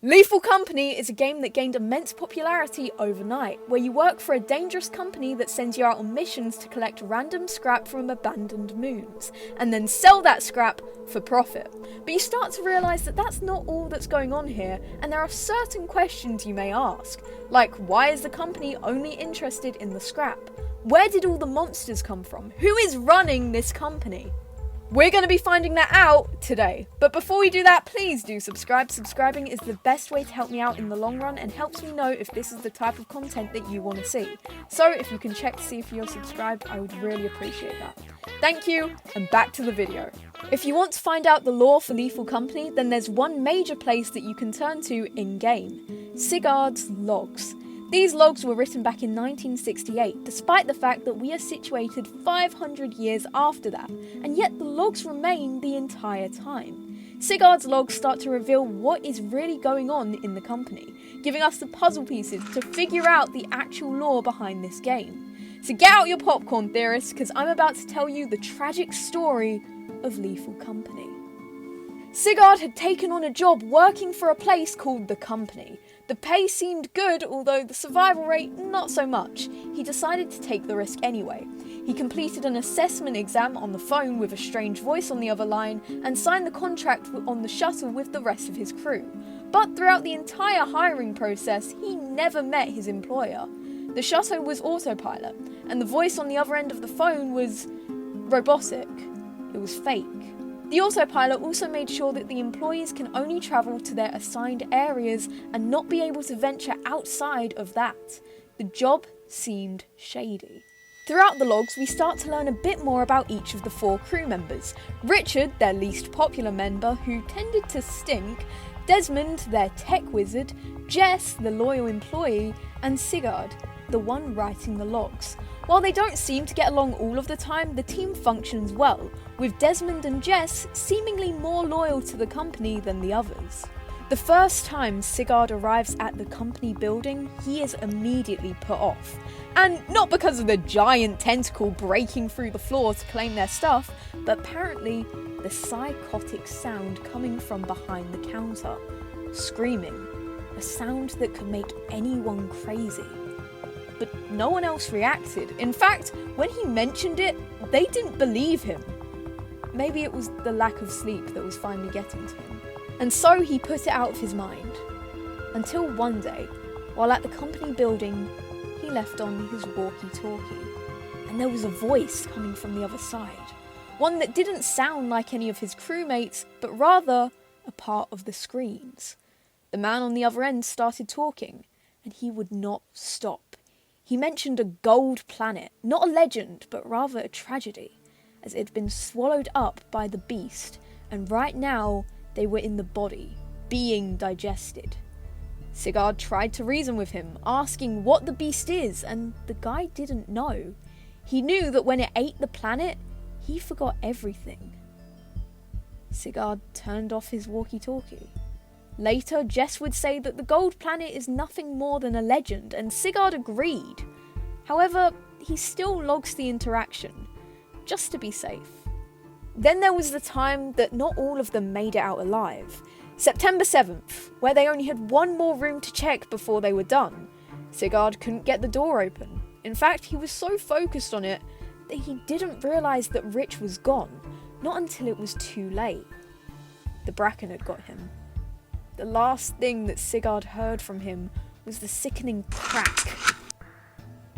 Lethal Company is a game that gained immense popularity overnight, where you work for a dangerous company that sends you out on missions to collect random scrap from abandoned moons, and then sell that scrap for profit. But you start to realise that that's not all that's going on here, and there are certain questions you may ask, like why is the company only interested in the scrap? Where did all the monsters come from? Who is running this company? We're going to be finding that out today. But before we do that, please do subscribe. Subscribing is the best way to help me out in the long run and helps me know if this is the type of content that you want to see. So if you can check to see if you're subscribed, I would really appreciate that. Thank you, and back to the video. If you want to find out the lore for Lethal Company, then there's one major place that you can turn to in-game: Sigurd's logs. These logs were written back in 1968, despite the fact that we are situated 500 years after that, and yet the logs remain the entire time. Sigurd's logs start to reveal what is really going on in the company, giving us the puzzle pieces to figure out the actual lore behind this game. So get out your popcorn, theorists, because I'm about to tell you the tragic story of Lethal Company. Sigurd had taken on a job working for a place called The Company. The pay seemed good, although the survival rate not so much. He decided to take the risk anyway. He completed an assessment exam on the phone with a strange voice on the other line and signed the contract on the shuttle with the rest of his crew. But throughout the entire hiring process, he never met his employer. The shuttle was autopilot, and the voice on the other end of the phone was robotic. It was fake. The autopilot also made sure that the employees can only travel to their assigned areas and not be able to venture outside of that. The job seemed shady. Throughout the logs, we start to learn a bit more about each of the 4 crew members. Richard, their least popular member, who tended to stink, Desmond, their tech wizard, Jess, the loyal employee, and Sigurd, the one writing the logs. While they don't seem to get along all of the time, the team functions well, with Desmond and Jess seemingly more loyal to the company than the others. The first time Sigurd arrives at the company building, he is immediately put off. And not because of the giant tentacle breaking through the floor to claim their stuff, but apparently the psychotic sound coming from behind the counter. Screaming. A sound that could make anyone crazy. But no one else reacted. In fact, when he mentioned it, they didn't believe him. Maybe it was the lack of sleep that was finally getting to him. And so he put it out of his mind. Until one day, while at the company building, he left on his walkie-talkie. And there was a voice coming from the other side. One that didn't sound like any of his crewmates, but rather a part of the screens. The man on the other end started talking, and he would not stop. He mentioned a gold planet, not a legend, but rather a tragedy, as it had been swallowed up by the beast, and right now they were in the body, being digested. Sigurd tried to reason with him, asking what the beast is, and the guy didn't know. He knew that when it ate the planet, he forgot everything. Sigurd turned off his walkie-talkie. Later, Jess would say that the gold planet is nothing more than a legend, and Sigurd agreed. However, he still logs the interaction, just to be safe. Then there was the time that not all of them made it out alive. September 7th, where they only had one more room to check before they were done. Sigurd couldn't get the door open. In fact, he was so focused on it that he didn't realise that Rich was gone, not until it was too late. The Bracken had got him. The last thing that Sigurd heard from him was the sickening crack.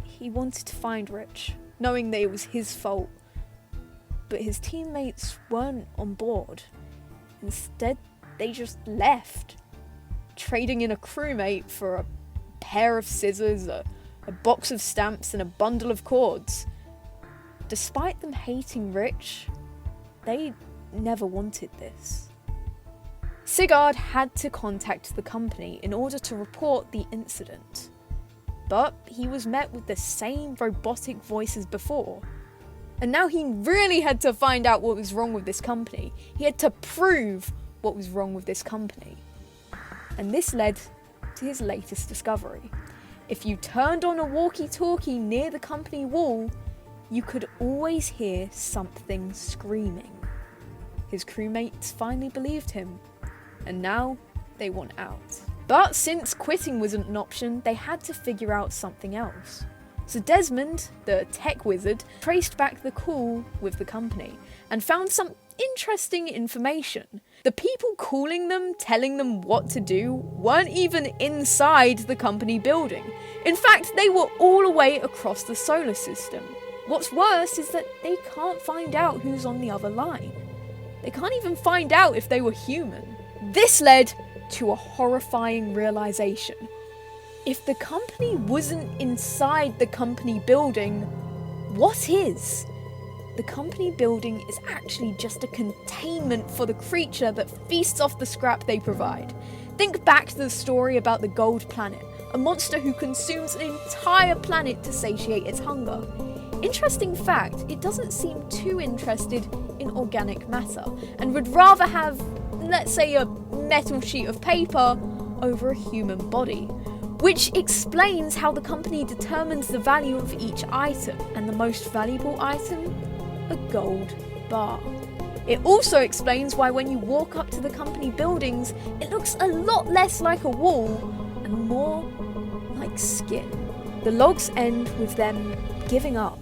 He wanted to find Rich, knowing that it was his fault. But his teammates weren't on board. Instead, they just left, trading in a crewmate for a pair of scissors, a box of stamps, and a bundle of cords. Despite them hating Rich, they never wanted this. Sigurd had to contact the company in order to report the incident. But he was met with the same robotic voice as before. And now he really had to find out what was wrong with this company. He had to prove what was wrong with this company. And this led to his latest discovery. If you turned on a walkie-talkie near the company wall, you could always hear something screaming. His crewmates finally believed him, and now they want out. But since quitting wasn't an option, they had to figure out something else. So Desmond, the tech wizard, traced back the call with the company and found some interesting information. The people calling them, telling them what to do, weren't even inside the company building. In fact, they were all the way across the solar system. What's worse is that they can't find out who's on the other line. They can't even find out if they were human. This led to a horrifying realization. If the company wasn't inside the company building, what is? The company building is actually just a containment for the creature that feasts off the scrap they provide. Think back to the story about the Gold Planet, a monster who consumes an entire planet to satiate its hunger. Interesting fact, it doesn't seem too interested in organic matter, and would rather have, let's say, a metal sheet of paper over a human body. Which explains how the company determines the value of each item, and the most valuable item? A gold bar. It also explains why when you walk up to the company buildings, it looks a lot less like a wall and more like skin. The logs end with them giving up.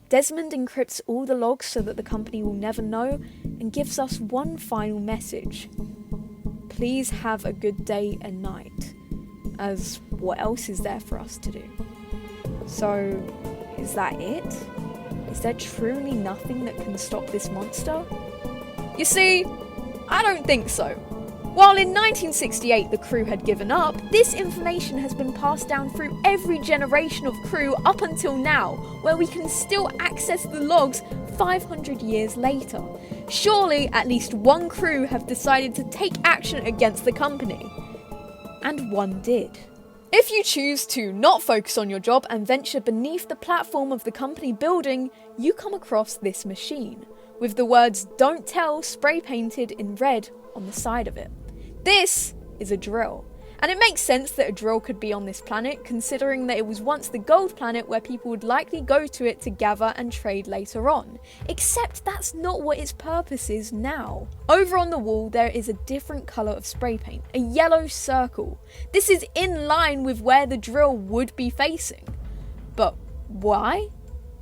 Desmond encrypts all the logs so that the company will never know, and gives us one final message. Please have a good day and night. As what else is there for us to do? So, is that it? Is there truly nothing that can stop this monster? You see, I don't think so. While in 1968 the crew had given up, this information has been passed down through every generation of crew up until now, where we can still access the logs 500 years later. Surely at least one crew have decided to take action against the company. And one did. If you choose to not focus on your job and venture beneath the platform of the company building, you come across this machine, with the words "Don't Tell" spray painted in red on the side of it. This is a drill. And it makes sense that a drill could be on this planet, considering that it was once the gold planet where people would likely go to it to gather and trade later on. Except that's not what its purpose is now. Over on the wall there is a different colour of spray paint, a yellow circle. This is in line with where the drill would be facing. But why?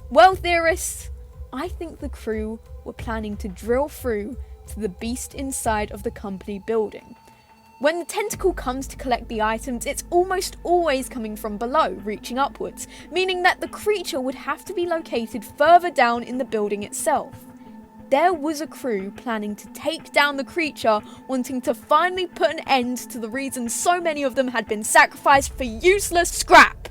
Well, theorists, I think the crew were planning to drill through to the beast inside of the company building. When the tentacle comes to collect the items, it's almost always coming from below, reaching upwards, meaning that the creature would have to be located further down in the building itself. There was a crew planning to take down the creature, wanting to finally put an end to the reason so many of them had been sacrificed for useless scrap.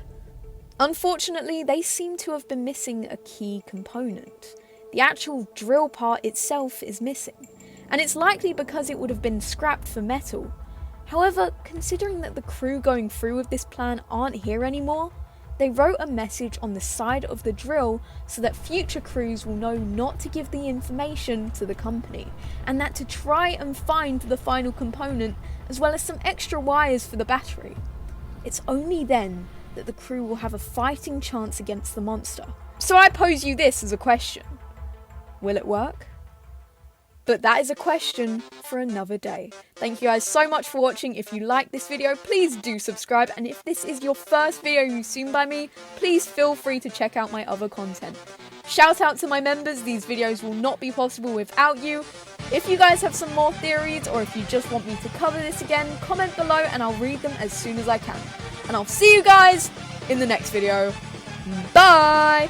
Unfortunately, they seem to have been missing a key component. The actual drill part itself is missing, and it's likely because it would have been scrapped for metal. However, considering that the crew going through with this plan aren't here anymore, they wrote a message on the side of the drill so that future crews will know not to give the information to the company, and that to try and find the final component as well as some extra wires for the battery. It's only then that the crew will have a fighting chance against the monster. So I pose you this as a question. Will it work? But that is a question for another day. Thank you guys so much for watching. If you like this video, please do subscribe. And if this is your first video you've seen by me, please feel free to check out my other content. Shout out to my members. These videos will not be possible without you. If you guys have some more theories, or if you just want me to cover this again, comment below and I'll read them as soon as I can. And I'll see you guys in the next video. Bye!